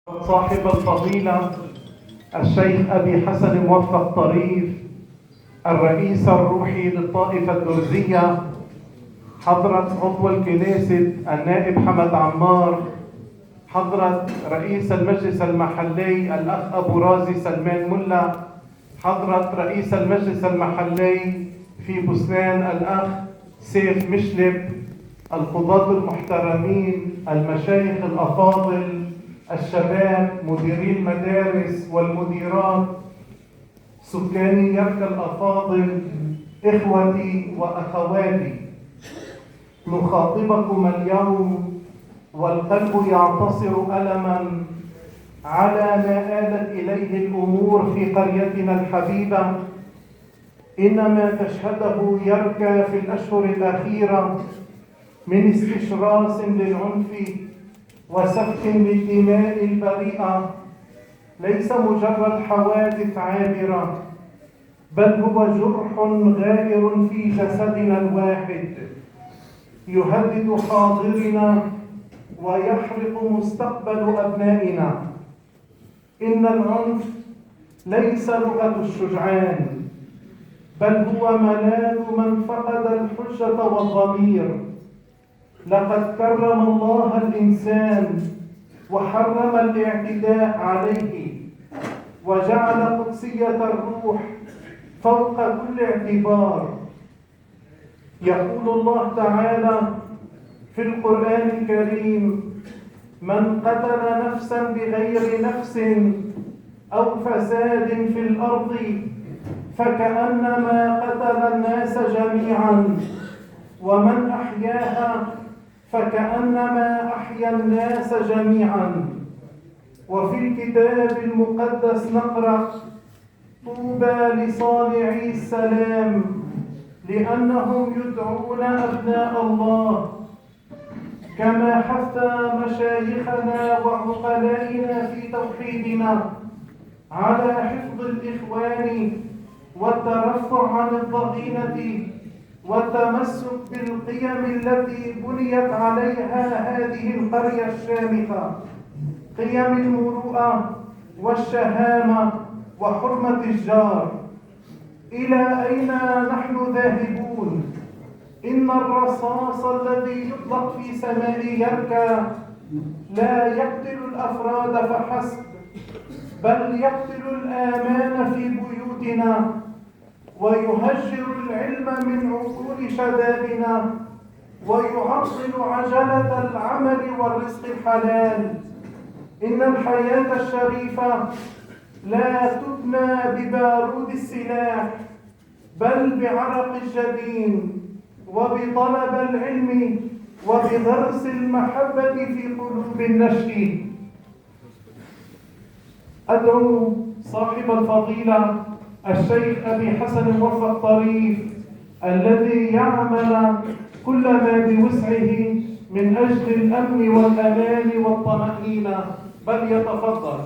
صاحب الفضيلة الشيخ أبي حسن موفق طريف، الرئيس الروحي للطائفة الدرزية، حضرة عضو الكنيسة النائب حمد عمار، حضرة رئيس المجلس المحلي الأخ أبو رازي سلمان ملا، حضرة رئيس المجلس المحلي في بوسنان الأخ سيف مشلب، القضاة المحترمين، المشايخ الأفاضل، الشباب، مديري المدارس والمديرات، سكاني يركا الأفاضل، إخوتي وأخواتي، نخاطبكم اليوم والقلب يعتصر ألما على ما آلت إليه الأمور في قريتنا الحبيبة. إن ما تشهده يركا في الأشهر الأخيرة من استشراس للعنف وسفك للدماء البريئة ليس مجرد حوادث عابرة، بل هو جرح غائر في جسدنا الواحد يهدد حاضرنا ويحرق مستقبل أبنائنا. إن العنف ليس لغة الشجعان، بل هو ملاذ من فقد الحجة والضمير. لقد كرم الله الإنسان وحرم الاعتداء عليه، وجعل قدسية الروح فوق كل اعتبار. يقول الله تعالى في القرآن الكريم: من قتل نفسا بغير نفس أو فساد في الأرض فكأنما قتل الناس جميعا، ومن أحياها فكأنما أحيا الناس جميعا. وفي الكتاب المقدس نقرأ: طوبى لصانعي السلام لأنهم يدعون أبناء الله. كما حث مشايخنا وعقلائنا في توحيدنا على حفظ الإخوان والترفع عن الضغينة والتمسك بالقيم التي بنيت عليها هذه القرية الشامخة، قيم المروءة والشهامة وحرمة الجار. إلى أين نحن ذاهبون؟ إن الرصاص الذي يطلق في سماء يركا لا يقتل الأفراد فحسب، بل يقتل الآمان في بيوتنا ويهجر العلم من عقول شبابنا ويعطل عجلة العمل والرزق الحلال. إن الحياة الشريفة لا تبنى ببارود السلاح، بل بعرق الجبين وبطلب العلم وبغرس المحبة في قلوب النشء. أدعو صاحب الفضيلة الشيخ أبي حسن موفق طريف الذي يعمل كل ما بوسعه من أجل الأمن والأمان والطمأنينة، بل يتفضل.